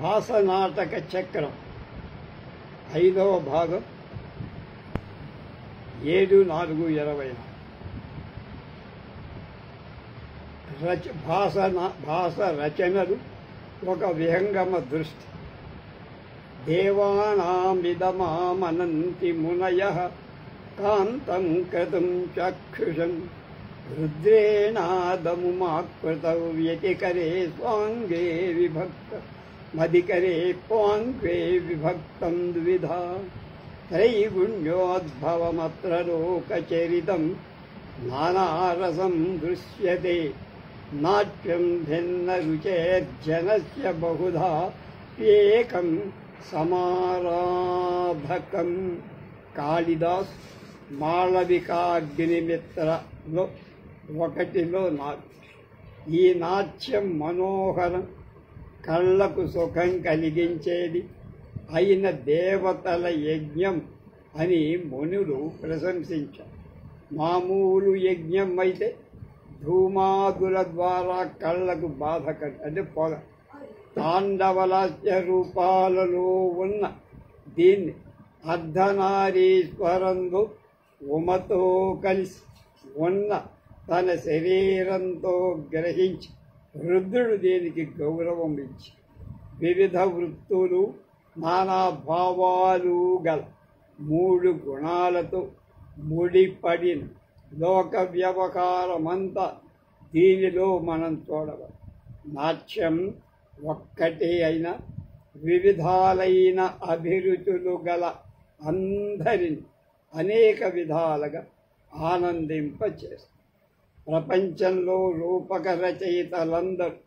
భాసనాటక చక్రం 5వ భాగం 7/4/20 భాస రచనలు ఒక విహంగమ దృష్టి. దేవానామిదమామనంతి మునయః కాంతం క్రతుం చక్షుషం రుద్రేణాదముమాకృతౌ వ్యతికరే స్వాంగే విభక్త మదికరే పాంక్వే విభక్తం ద్విధా త్రైగుణ్యోద్భవమత్ర లోకచరితం నానారసం దృశ్యతే నాట్యం భిన్నరుచేర్జనస్య బహుధా ఏకం సమారాధకం. కాళిదాస్ మాళవికాగ్నిమిత్రలో 1లో ఈ నాట్యం మనోహరం, కళ్ళకు సుఖం కలిగించేది అయిన దేవతల యజ్ఞం అని మునులు ప్రశంసించారు. మామూలు యజ్ఞం అయితే ధూమాదుల ద్వారా కళ్ళకు బాధ అంటే పొగ. తాండవలాస్య రూపాలలో ఉన్న దీన్ని అర్ధనారీశ్వరంలో ఉమతో కలిసి ఉన్న తన శరీరంతో గ్రహించి రుద్రుడు దీనికి గౌరవం ఇచ్చి వివిధ వృత్తులు నానా భావాలు గల 3 గుణాలతో ముడిపడిన లోక వ్యవహారమంతా దీనిలో మనం చూడవచ్చు. నాట్యం ఒక్కటే అయినా వివిధాలైన అభిరుచులు గల అందరిని అనేక విధాలుగా ఆనందింపచేస్తుంది. ప్రపంచంలో రూపక రచయితలందరూ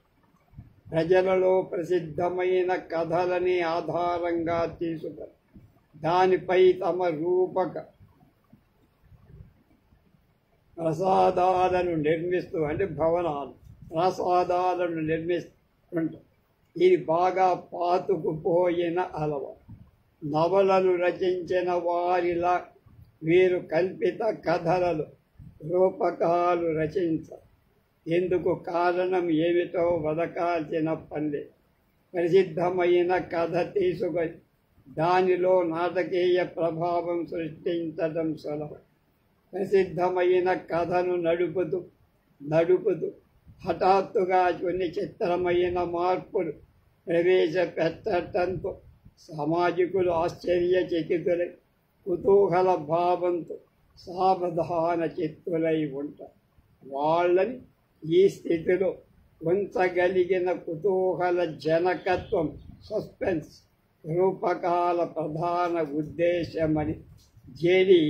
ప్రజలలో ప్రసిద్ధమైన కథలని ఆధారంగా తీసుకొని దానిపై తమ రూపక ప్రసాదాలను నిర్మిస్తూ అంటే భవనాలు ప్రసాదాలను నిర్మిస్తుంటారు. ఇది బాగా పాతుకుపోయిన అలవాటు. నవలలు రచించిన వారిలా వీరు కల్పిత కథలలో రూపకాలు రచించారు. ఎందుకు కారణం ఏమిటో వదకాల్సిన పనిలే. ప్రసిద్ధమైన కథ తీసుకొని దానిలో నాటకీయ ప్రభావం సృష్టించడం సులభం. ప్రసిద్ధమైన కథను నడుపుతూ హఠాత్తుగా కొన్ని చిత్రమైన మార్పులు ప్రవేశపెట్టడంతో సామాజికులు ఆశ్చర్యచకితులై కుతూహల భావంతో సావధాన చిత్తులై ఉంటారు. వాళ్ళని ఈ స్థితిలో ఉంచగలిగిన కుతూహల జనకత్వం సస్పెన్స్ రూపకాల ప్రధాన ఉద్దేశమని జేడి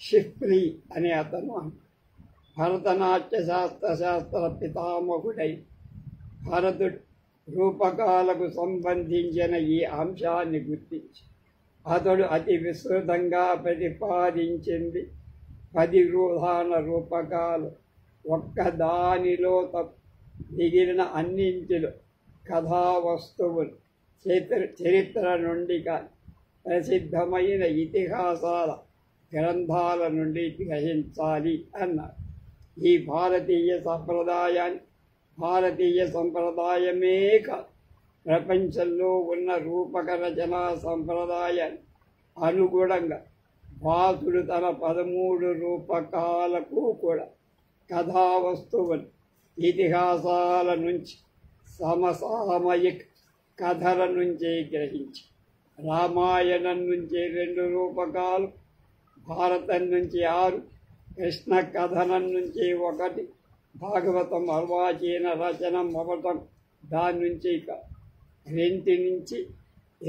షిఫ్లీ అనే అతను భరతనాట్య శాస్త్ర పితామహుడై భరతుడు రూపకాలకు సంబంధించిన ఈ అంశాన్ని గుర్తించి అతడు అతి విస్తృతంగా ప్రతిపాదించింది 10 ప్రధాన రూపకాలు. ఒక్కదానిలో మిగిలిన అన్నింటిలో కథా వస్తువులు చరిత్ర నుండి కానీ ప్రసిద్ధమైన ఇతిహాసాల గ్రంథాల నుండి గ్రహించాలి అన్నారు. ఈ భారతీయ సంప్రదాయమే కాదు, ప్రపంచంలో ఉన్న రూపక రచనా సంప్రదాయాన్ని అనుగుణంగా భాసుడు తన 13 రూపకాలకు కూడా కథా వస్తువులు ఇతిహాసాల నుంచి సమసామయిక కథల నుంచి గ్రహించి రామాయణం నుంచి 2 రూపకాలు, భారతం నుంచి 6, కృష్ణ కథనం నుంచి 1, భాగవతం అర్వాచీన రచనం అవ్వటం దాని నుంచి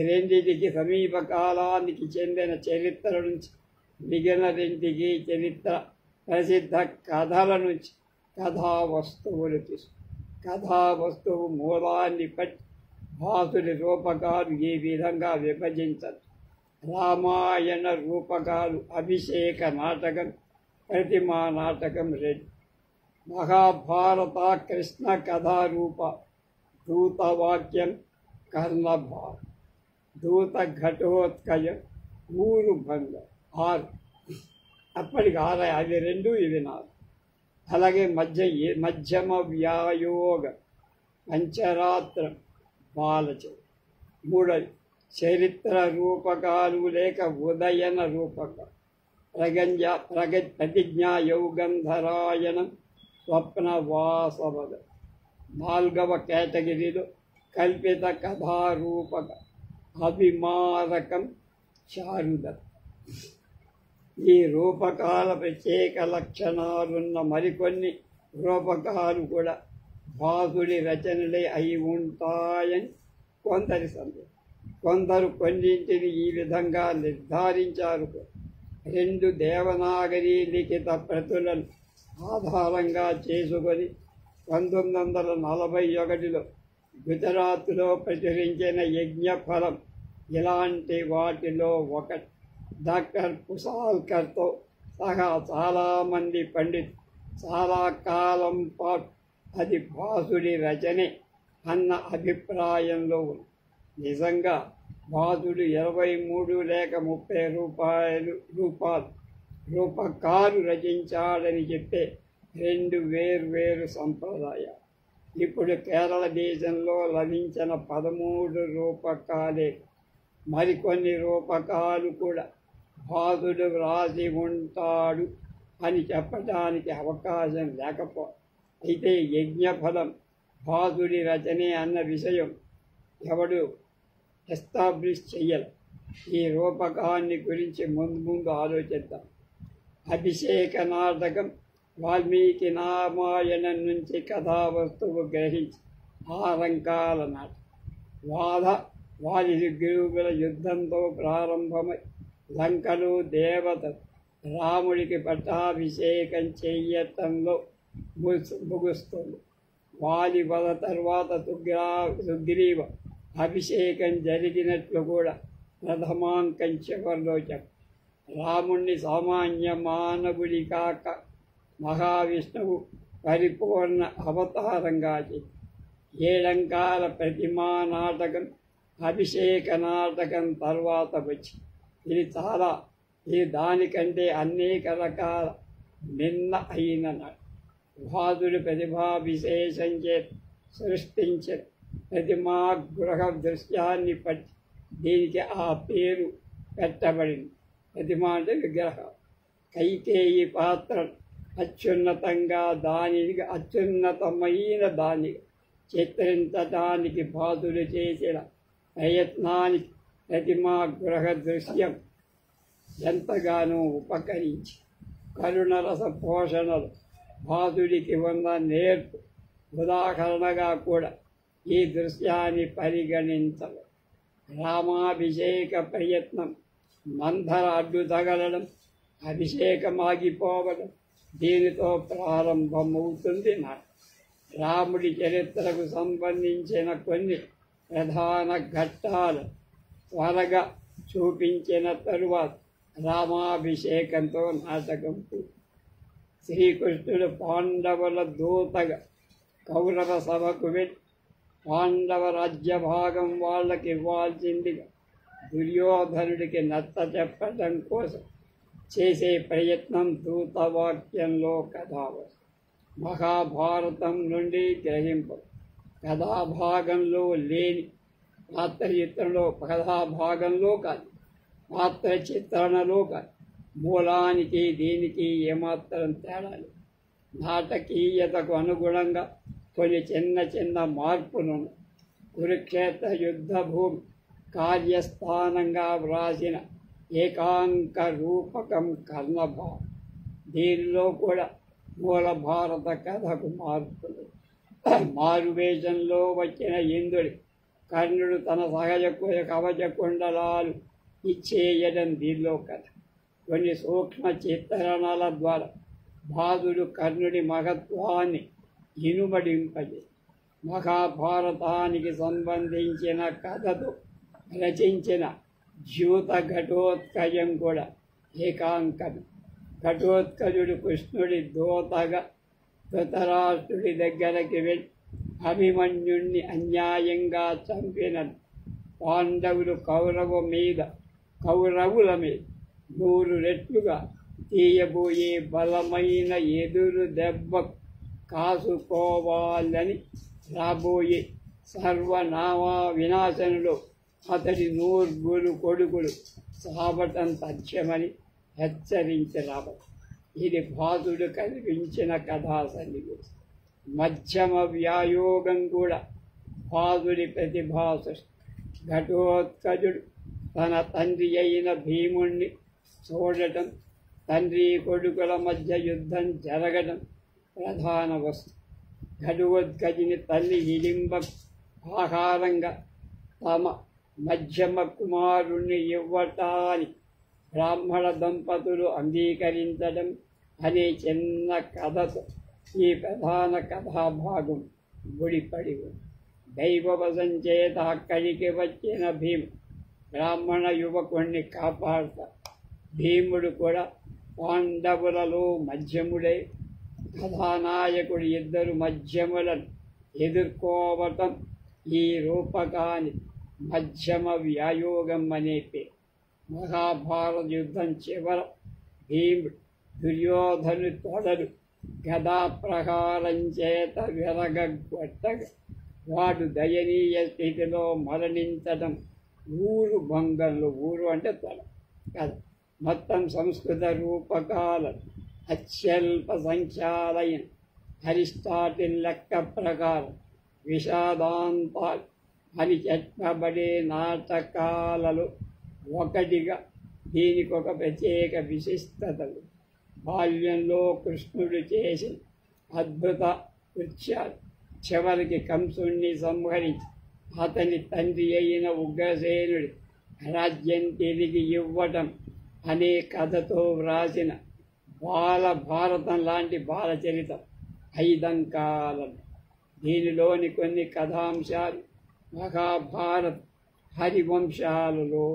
2కి సమీప కాలానికి చెందిన చరిత్ర నుంచి మిగిలిన 2కి చరిత్ర ప్రసిద్ధ కథల నుంచి కథా వస్తువులు కథా వస్తువు మూలాన్ని బట్టి భాసుడి రూపకాలు ఈ విధంగా విభజించరు. రామాయణ రూపకాలు అభిషేక నాటకం, ప్రతిమా నాటకం 2. మహాభారత కృష్ణ కథారూప దూతవాక్యం కర్ణభార, దూత ఘటోత్కయం, ఊరుభంగం 6. అప్పటికి 6, అవి 2 ఇవి 4. అలాగే మధ్యమ వ్యాయోగ, పంచరాత్రం, బాలచంద్ర. మూడోది చరిత్ర రూపకాలు లేక ఉదయన రూపకాలు. ప్రతిజ్ఞ యౌగంధరాయణం స్వప్న వాసవద. నాలుగవ కేటగిరీలో కల్పిత కథారూపక అభిమారకం చారుదత్త. ఈ రూపకాల ప్రత్యేక లక్షణాలున్న మరికొన్ని రూపకాలు కూడా భాసుడి రచనలే అయి ఉంటాయని కొందరి సందేహం. కొందరు కొన్నింటిని ఈ విధంగా నిర్ధారించారు. 2 దేవనాగరి లిఖిత ప్రతులను ఆధారంగా చేసుకొని 1941లో గుజరాత్లో ప్రచురించిన యజ్ఞఫలం ఇలాంటి వాటిలో ఒకటి. డాక్టర్ కుసాల్కర్తో సహా చాలామంది పండితులు చాలా కాలం పాటు అది భాసుడి రచనే అన్న అభిప్రాయంలో ఉంది. నిజంగా భాసుడు 23 లేక 30 రూపకాలు రచించాడని చెప్పే 2 వేర్వేరు సంప్రదాయాలు. ఇప్పుడు కేరళ దేశంలో లభించిన 13 రూపకాలే. మరికొన్ని రూపకాలు కూడా భాసుడు వ్రాసి ఉంటాడు అని చెప్పడానికి అవకాశం లేకపో. అయితే యజ్ఞఫలం భాసుడి రచనే అన్న విషయం ఎవడు ఎస్టాబ్లిష్ చెయ్యాలి. ఈ రూపకాన్ని గురించి ముందు ఆలోచిద్దాం. అభిషేక నాటకం వాల్మీకి రామాయణం నుంచి కథావస్తువు గ్రహించి ఆరంకాల నాటకం. వాలిగురుగుల యుద్ధంతో ప్రారంభమై లంకలో దేవత రాముడికి పట్టాభిషేకం చెయ్యటంలో ముగుస్తుంది. వాలి వద తర్వాత సుగ్రీవ అభిషేకం జరిగినట్లు కూడా ప్రథమాంకం చివరిలో రాముణ్ణి సామాన్య మానవుడి కాక మహావిష్ణువు పరిపూర్ణ అవతారంగా చేసి 7 అంకాల ప్రతిమా నాటకం అభిషేక నాటకం తర్వాత వచ్చి ఇది దానికంటే అనేక రకాల నిన్న అయిన నాటకం. భాసుడి ప్రతిభా విశేషం చేత సృష్టించిన ప్రతిమా గృహ దృశ్యాన్ని పట్టి దీనికి ఆ పేరు పెట్టబడింది. ప్రతిమ అంటే విగ్రహం. కైకేయి పాత్ర అత్యున్నతమైన దానిగా చిత్రించడానికి భాసుడు చేసిన ప్రయత్నానికి ప్రతిమా గృహ దృశ్యం ఎంతగానో ఉపకరించి కరుణరస పోషణలు భాసుడికి ఉన్న నేర్పు ఉదాహరణగా కూడా ఈ దృశ్యాన్ని పరిగణించదు. రామాభిషేక ప్రయత్నం మంథర అడ్డు తగలడం, అభిషేకం ఆగిపోవడం, దీనితో ప్రారంభమవుతుంది. రాముడి చరిత్రకు సంబంధించిన కొన్ని ప్రధాన ఘట్టాలు త్వరగా చూపించిన తరువాత రామాభిషేకంతో నాటకం శ్రీకృష్ణుడు పాండవుల దూతగా కౌరవ సభకు వెళ్ళి పాండవ రాజ్యభాగం వాళ్ళకి ఇవ్వాల్సిందిగా దుర్యోధనుడికి నచ్చ చెప్పడం కోసం చేసే ప్రయత్నం దూతవాక్యంలో కథావస్తు. మహాభారతం నుండి గ్రహింపు కథాభాగంలో లేని పాత్ర చిత్రంలో కథాభాగంలో కాదు, పాత్ర చిత్రణలో కాదు, మూలానికి దీనికి ఏమాత్రం తేడా లేదు. నాటకీయతకు అనుగుణంగా కొన్ని చిన్న మార్పులను కురుక్షేత్ర యుద్ధ భూమి కార్యస్థానంగా వ్రాసిన ఏకాంక రూపకం కర్ణభావం. దీనిలో కూడా మూల భారత కథకు మార్పులు. మారువేషంలో వచ్చిన ఇంద్రుడి కర్ణుడు తన సహజ కవచ కుండలాలు ఇచ్చేయడం దీనిలో కథ. కొన్ని సూక్ష్మ చిత్రణల ద్వారా భాసుడు కర్ణుడి మహత్వాన్ని ఇనుమడింపజే మహాభారతానికి సంబంధించిన కథతో రచించిన జ్యూత ఘటోత్కజం కూడా ఏకాంకం. ఘటోత్కజుడు కృష్ణుడి దూతగా ధృతరాష్ట్రుడి దగ్గరికి వెళ్ళి అభిమన్యుణ్ణి అన్యాయంగా చంపిన పాండవులు కౌరవుల మీద 100 రెట్లుగా తీయబోయే బలమైన ఎదురు దెబ్బ కాసుకోవాలని రాబోయే సర్వనామా వినాశనులు అతడి నూర్గురు కొడుకులు సాబటం తథ్యమని హెచ్చరించి రాబ. ఇది భాసుడు కల్పించిన కథా సన్నివేశం. మధ్యమ వ్యాయోగం కూడా భాసుడి ప్రతిభాసు. ఘటోత్కచుడు తన తండ్రి అయిన భీముణ్ణి చూడటం, తండ్రి కొడుకుల మధ్య యుద్ధం జరగడం ప్రధాన వస్తు. ఘటోత్కచుని తల్లి హిడింబ ఆహారంగా తమ మధ్యమ కుమారుణ్ణి ఇవ్వటానికి బ్రాహ్మణ దంపతులు అంగీకరించడం అనే చిన్న కథతో ఈ ప్రధాన కథాభాగం ముడిపడి ఉంది. దైవవశం చేత అక్కడికి వచ్చిన భీము బ్రాహ్మణ యువకుణ్ణి కాపాడతాడు. భీముడు కూడా పాండవులలో మధ్యముడై కథానాయకుడు ఇద్దరు మధ్యములను ఎదుర్కోవటం ఈ రూపకాన్ని మధ్యమ వ్యాయోగం అనే పేరు. మహాభారత యుద్ధం చివర భీముడు దుర్యోధను తొడలు గదా ప్రహారం చేత విరగొట్టగా వాడు దయనీయ స్థితిలో మరణించడం ఊరు భంగంలో, ఊరు అంటే తొడ కదా. మొత్తం సంస్కృత రూపకాల అత్యల్ప సంఖ్యాలైన అరిస్టాటిల్ లెక్క ప్రకారం విషాదాంతాలు అని చెప్పబడే నాటకాలలో ఒకటిగా దీనికి ఒక ప్రత్యేక విశిష్టతలు. బాల్యంలో కృష్ణుడు చేసిన అద్భుత కృత్యాలు చివరికి కంసుణ్ణి సంహరించి అతని తండ్రి అయిన ఉగ్రసేనుడి రాజ్యం తిరిగి ఇవ్వటం అనే కథతో వ్రాసిన భారతం లాంటి బాలచరితం ఐదంకాలం. దీనిలోని కొన్ని కథాంశాలు మహాభారత హరివంశాలలో,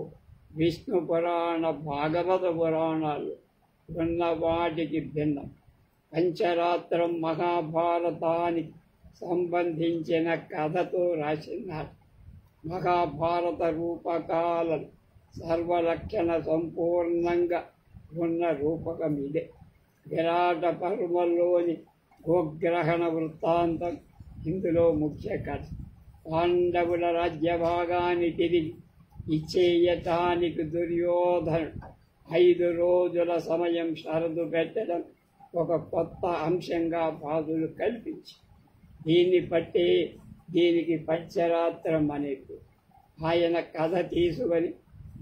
విష్ణు పురాణ, భాగవత పురాణాలు ఉన్న వాటికి భిన్నం. పంచరాత్రం మహాభారతానికి సంబంధించిన కథతో రాసినారు. మహాభారత రూపకాలను సర్వలక్షణ సంపూర్ణంగా ఉన్న రూపకం ఇదే. విరాట పర్వంలోని గోగ్రహణ వృత్తాంతం ఇందులో ముఖ్య కథ. పాండవుల రాజ్యభాగాన్ని తిరిగి ఇచ్చేయటానికి దుర్యోధనుడు 5 రోజుల సమయం షరతు పెట్టడం ఒక కొత్త అంశంగా భాసుడు కల్పించి దీన్ని బట్టి దీనికి పంచరాత్రం అనేది ఆయన కథ తీసుకొని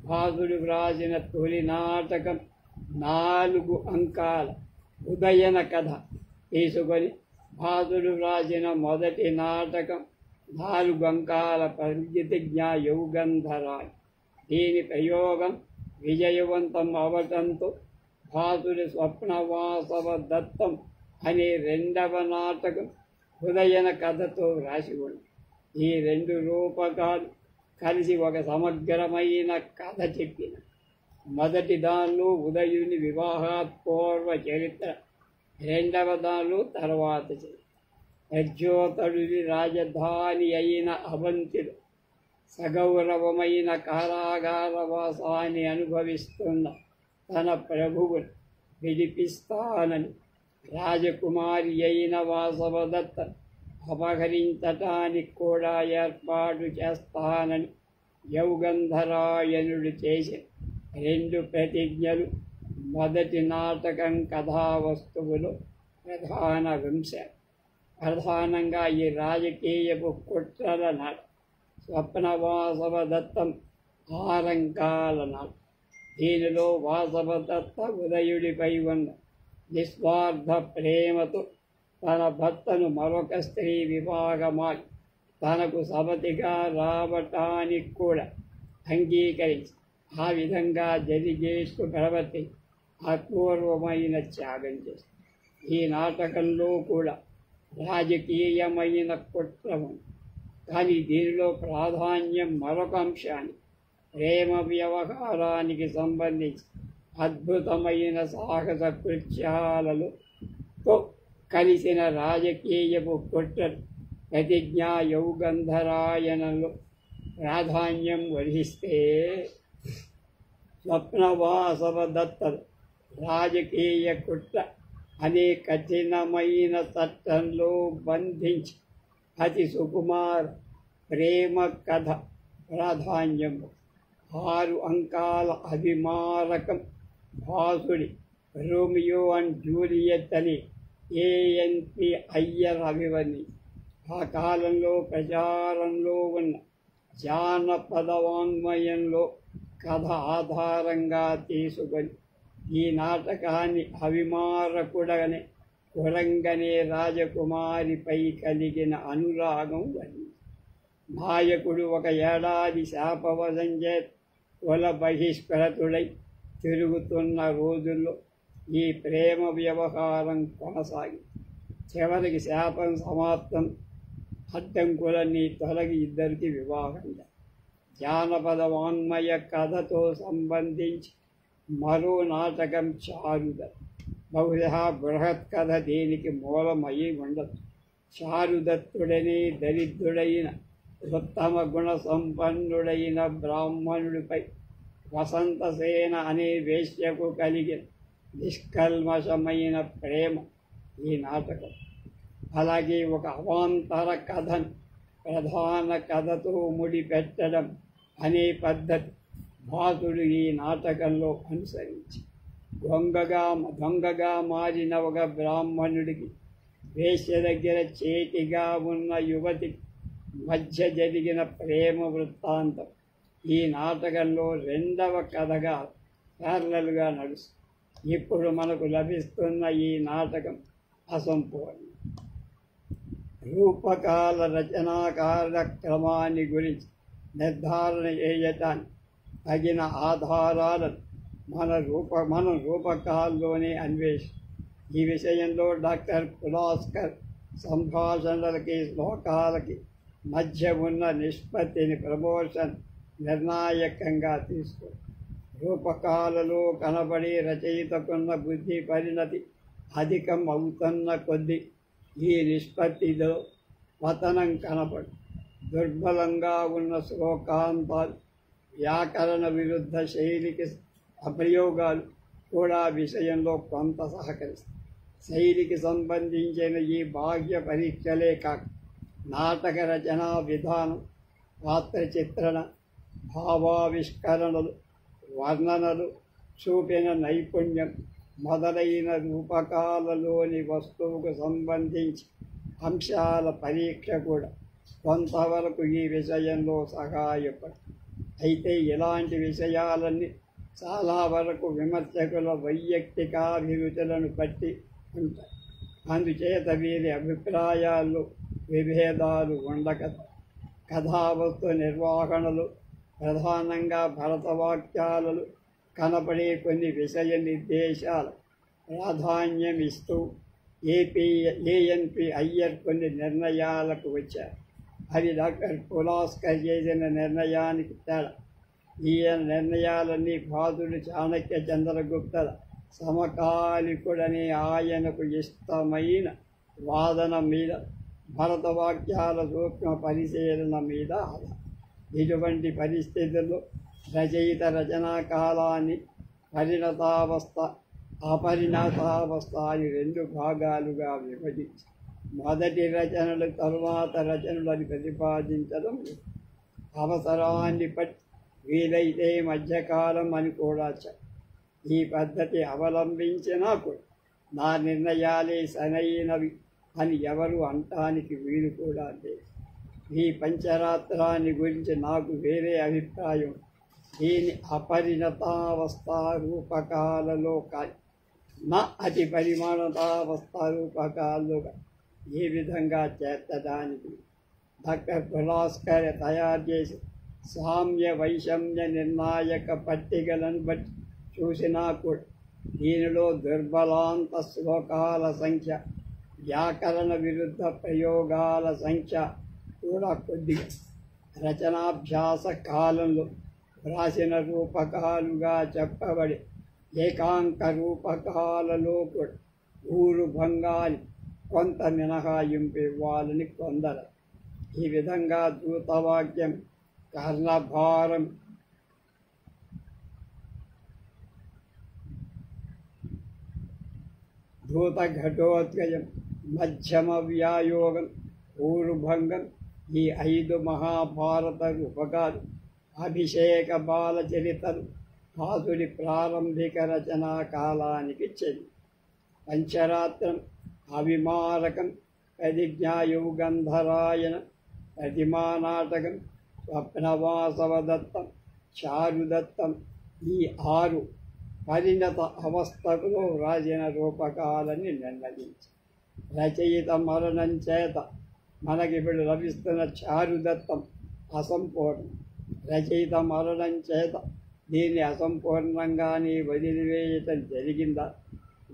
భాసుడు వ్రాసిన తొలి నాటకం 4 అంకాల ఉదయన కథ తీసుకొని భాసుడు వ్రాసిన మొదటి నాటకం 4 అంకాల ప్రతిజ్ఞ యౌగంధరాయ్. దీని ప్రయోగం విజయవంతం అవటంతో భాసుడి స్వప్నవాసవ దత్తం అనే 2వ నాటకం ఉదయన కథతో రాసి ఉంది. ఈ 2 రూపకాలు కలిసి ఒక సమగ్రమైన కథ చెప్పిన. మొదటి దానిలో ఉదయుని వివాహపూర్వ చరిత్ర, 2వ దానిలో తర్వాత చరిత్ర. ప్రద్యోతడుడి రాజధాని అయిన అవంతిలో సగౌరవమైన కారాగారవాసాన్ని అనుభవిస్తున్న తన ప్రభువును విడిపిస్తానని రాజకుమారి అయిన వాసవదత్త అపహరించటానికి కూడా ఏర్పాటు చేస్తానని యౌగంధరాయణుడు చేసిన 2 ప్రతిజ్ఞలు మొదటి నాటకం కథావస్తువులో ప్రధాన అంశాలు. ప్రధానంగా ఈ రాజకీయపు కుట్రల నాట. స్వప్నవాసవ దత్తం 6 అంకాల నాట. దీనిలో వాసవదత్త ఉదయుడిపై ఉన్న నిస్వార్థ ప్రేమతో తన భర్తను మరొక స్త్రీ వివాహమాడి తనకు సవతిగా రావటానికి కూడా అంగీకరించి ఆ విధంగా జరిగేస్తూ ప్రవర్తి అపూర్వమైన త్యాగం చేస్తుంది. ఈ నాటకంలో కూడా రాజకీయమైన కుట్ర ఉంది. కానీ దీనిలో ప్రాధాన్యం మరొక అంశాన్ని, ప్రేమ వ్యవహారానికి సంబంధించి అద్భుతమైన సాహస కృత్యాలలో కలిసిన రాజకీయపు కుట్రలు ప్రతిజ్ఞా యౌగంధరాయణంలో ప్రాధాన్యం వహిస్తే, స్వప్నవాసవ దత్తలు రాజకీయ కుట్ర అనే కఠినమైన చట్టంలో బంధించి అతి సుకుమార ప్రేమ కథ ప్రాధాన్యము. 6 అంకాల అభిమారకం భాసుడి రోమియో అండ్ జూలియట్ అని ఏఎన్పి అయ్యర్ అభివర్ణి. ఆ కాలంలో ప్రచారంలో ఉన్న జానపద వాంగ్మయంలో కథ ఆధారంగా తీసుకొని ఈ నాటకాన్ని అభిమారకుడనే కురంగనే రాజకుమారిపై కలిగిన అనురాగం వర్ణి. నాయకుడు ఒక ఏడాది శాపవశం చేత కుల బహిష్కృతుడై తిరుగుతున్న రోజుల్లో ఈ ప్రేమ వ్యవహారం కొనసాగి చివరికి శాపం సమాప్తం, అడ్డంకులన్నీ తొలగి ఇద్దరికి వివాహం. జానపద వాంగ్మయ కథతో సంబంధించి మరో నాటకం చారుదత్. బహుశా బృహత్ కథ దీనికి మూలమై ఉండదు. చారుదత్తుడనే దరిద్రుడైన ఉత్తమ గుణ సంపన్నుడైన బ్రాహ్మణుడిపై వసంతసేన అనే వేశ్యకు కలిగిన నిష్కల్మషమైన ప్రేమ ఈ నాటకం. అలాగే ఒక అవాంతర కథను ప్రధాన కథతో ముడిపెట్టడం అనే పద్ధతి భాసుడు ఈ నాటకంలో అనుసరించి దొంగగా మారిన ఒక బ్రాహ్మణుడికి వేశ్య దగ్గర చేతిగా ఉన్న యువతికి మధ్య జరిగిన ప్రేమ వృత్తాంతం ఈ నాటకంలో రెండవ కథగా ప్యారలల్గా నడుస్తుంది. ఇప్పుడు మనకు లభిస్తున్న ఈ నాటకం అసంపూర్ణ. రూపకాల రచనా కార్యక్రమాన్ని గురించి నిర్ధారణ చేయటానికి తగిన ఆధారాలను మనం రూపకాల్లోనే అన్వేషి. ఈ విషయంలో డాక్టర్ పులాస్కర్ సంభాషణలకి శ్లోకాలకి మధ్య ఉన్న నిష్పత్తిని ప్రమోషన్ నిర్ణాయకంగా తీసుకో. రూపకాలలో కనబడి రచయితకున్న బుద్ధి పరిణతి అధికం అవుతున్న కొద్దీ ఈ నిష్పత్తిలో పతనం కనపడు. దుర్బలంగా ఉన్న శ్లోకాంతాలు, వ్యాకరణ విరుద్ధ శైలికి అప్రయోగాలు కూడా విషయంలో కొంత సహకరిస్తాయి. శైలికి సంబంధించిన ఈ బాహ్య పరీక్షలే కాక నాటక రచనా విధానం, పాత్ర చిత్రణ, భావావిష్కరణలు, వర్ణనలు, చూపిన నైపుణ్యం మొదలైన రూపకాలలోని వస్తువుకు సంబంధించి అంశాల పరీక్ష కూడా కొంతవరకు ఈ విషయంలో సహాయపడు. అయితే ఇలాంటి విషయాలన్నీ చాలా వరకు విమర్శకుల వైయక్తికాభిరుచులను బట్టి ఉంటాయి. అందుచేత వీరి అభిప్రాయాల్లో విభేదాలు ఉండక కథావస్తు నిర్వహణలు, ప్రధానంగా భరతవాక్యాలలో కనపడే కొన్ని విషయ నిర్దేశాలు ప్రాధాన్యం ఇస్తూ ఏఎన్పి అయ్యర్ కొన్ని నిర్ణయాలకు వచ్చారు. అది డాక్టర్ పులాస్కర్ చేసిన నిర్ణయానికి తేడా. ఈ నిర్ణయాలన్నీ భాసుడు చాణక్య చంద్రగుప్తల సమకాలికుడనే ఆయనకు ఇష్టమైన వాదన మీద, భరతవాక్యాల సూక్ష్మ పరిశీలన మీద ఆధారం. ఇటువంటి పరిస్థితుల్లో రచయిత రచనా కాలాన్ని పరిణతావస్థ, అపరిణతావస్థ అని 2 భాగాలుగా విభజించి మొదటి రచనలు తరువాత రచనలు అని ప్రతిపాదించడం అవసరాన్ని బట్టి వీలైతే మధ్యకాలం అని కూడా ఈ పద్ధతి అవలంబించినా కూడా నా నిర్ణయాలే సరైనవి అని ఎవరు అంటానికి వీలు కూడా లేదు. ఈ పంచరాత్రాన్ని గురించి నాకు వేరే అభిప్రాయం. దీని అపరిణతావస్థ రూపకాలలో కాదు, నా అతి పరిమాణతావస్థ రూపకాల్లో ఏ విధంగా చేర్చడానికి డాక్టర్ పులాస్కర్ తయారు చేసి సామ్య వైషమ్య నిర్ణాయక పట్టికలను బట్టి చూసినా కూడా దీనిలో దుర్బలాంత శ్లోకాల సంఖ్య, వ్యాకరణ విరుద్ధ ప్రయోగాల సంఖ్య కూడా కొద్దిగా రచనాభ్యాస కాలంలో వ్రాసిన రూపకాలుగా చెప్పబడి ఏకాంక రూపకాలలో కూడా ఊరు భంగాన్ని కొంత మినహాయింపు ఇవ్వాలని కొందరు. ఈ విధంగా దూతవాక్యం, కర్ణభారం, ధూత ఘటోత్కయం, మధ్యమ వ్యాయోగం, ఊరుభంగం, ఈ 5 మహాభారత రూపకాలు అభిషేక బాల చరితలు భాసుడి ప్రారంభిక రచనా కాలానికి చెంది. పంచరాత్రం, అవిమారకం, ప్రతిజ్ఞాయుగంధరాయణ, ప్రతిమానాటకం, స్వప్నవాసవదత్తం, చారుదత్తం ఈ 6 పరిణత అవస్థకులో రాసిన రూపకాలని నిర్ణయించి రచయిత మరణం చేత మనకిప్పుడు లభిస్తున్న చారుదత్తం అసంపూర్ణం. రచయిత మరణం చేత దీన్ని అసంపూర్ణంగానే వదిలివేయటం జరిగిందా,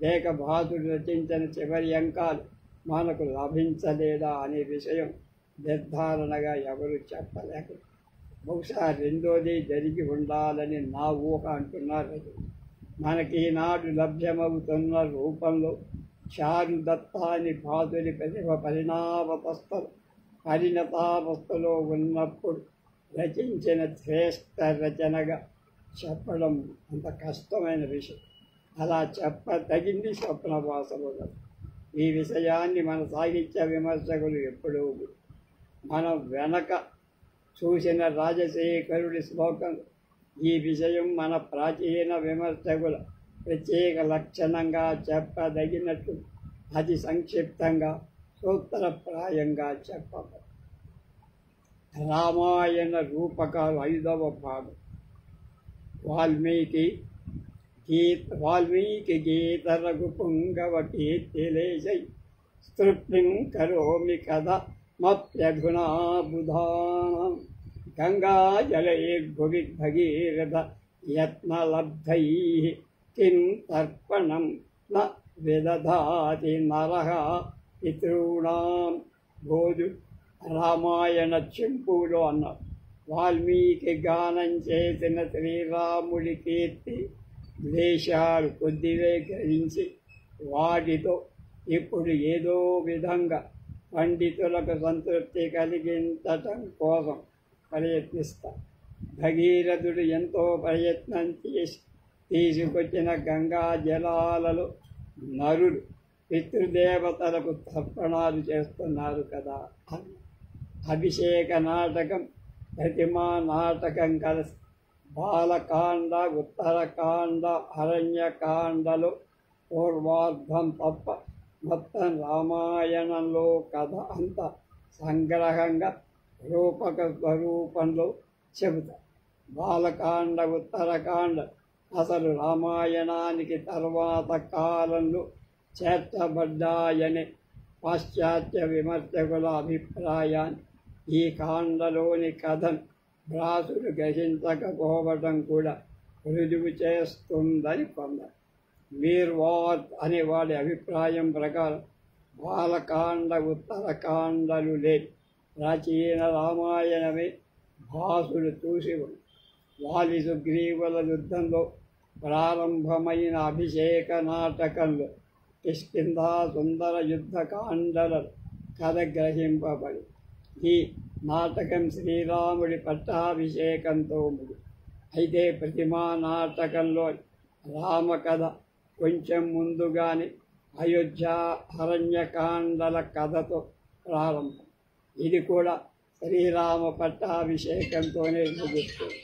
లేక భాసుడు రచించిన చివరి అంకాలు మనకు లభించలేదా అనే విషయం నిర్ధారణగా ఎవరు చెప్పలేక, బహుశా రెండోది జరిగి ఉండాలని నా ఊహ అంటున్నారు. మనకి ఈనాడు లభ్యమవుతున్న రూపంలో చారుదత్తాన్ని భాసుడి ప్రతిభ పరిణతావస్థలో ఉన్నప్పుడు రచించిన శ్రేష్ఠ రచనగా చెప్పడం అంత కష్టమైన విషయం. అలా చెప్పదగింది స్వప్నవాసవదత్తం. ఈ విషయాన్ని మన సాహిత్య విమర్శకులు ఎప్పుడూ మనం వెనక చూసిన రాజశేఖరుడి శ్లోకం ఈ విషయం మన ప్రాచీన విమర్శకుల ప్రత్యేక లక్షణంగా చెప్పదగినట్టు అతి సంక్షిప్తంగా సూత్రప్రాయంగా చెప్పబడింది. రామాయణ రూపకాలు 5వ భాగం. వాల్మీకి గీత రఘుపుంగవ కీర్తిలేశై స్తృప్తిం కరోమి కదా మప్యధునా బుధానం గంగాజలైర్భువి భగీరథ యత్నలబ్ధై కిం తర్పణం న విదధాతి నరః పితॄణాం. భోజు రామాయణ చెంపులో అన్నారు. వాల్మీకి గానం చేసిన శ్రీరాముడి కీర్తి ద్వేషాలు కొద్దివే గ్రహించి వాటితో ఇప్పుడు ఏదో విధంగా పండితులకు సంతృప్తి కలిగించటం కోసం ప్రయత్నిస్తారు. భగీరథుడు ఎంతో ప్రయత్నం చేసి తీసుకొచ్చిన గంగా జలాలలో నరులు పితృదేవతలకు తర్పణాలు చేస్తున్నారు కదా. అభిషేక నాటకం, ప్రతిమా నాటకం కలిసి బాలకాండ, ఉత్తరకాండ, అరణ్యకాండలో పూర్వార్ధం తప్ప మొత్తం రామాయణంలో కథ అంతా సంగ్రహంగా రూపక స్వరూపంలో చెబుతారు. బాలకాండ, ఉత్తరకాండ అసలు రామాయణానికి తర్వాత కాలంలో చేర్చబడ్డాయనే పాశ్చాత్య విమర్శకుల అభిప్రాయాన్ని ఈ కాండలోని కథను వ్యాసుడు గ్రహించకపోవడం కూడా రుజువు చేస్తుందని కొందరు. మీర్వార్డ్ అనే వాడి అభిప్రాయం ప్రకారం బాలకాండ, ఉత్తరకాండలు లేని ప్రాచీన రామాయణమే భాసుడు చూసి ఉంది. వాలి సుగ్రీవుల యుద్ధంలో ప్రారంభమైన అభిషేక నాటకంలో కిష్కింధా సుందర యుద్ధకాండల కథ గ్రహింపబడి ఈ నాటకం శ్రీరాముడి పట్టాభిషేకంతో ముడి. అయితే ప్రతిమా నాటకంలో రామకథ కొంచెం ముందుగానే అయోధ్య అరణ్యకాండల కథతో ప్రారంభం. ఇది కూడా శ్రీరామ పట్టాభిషేకంతోనే ముగుస్తుంది.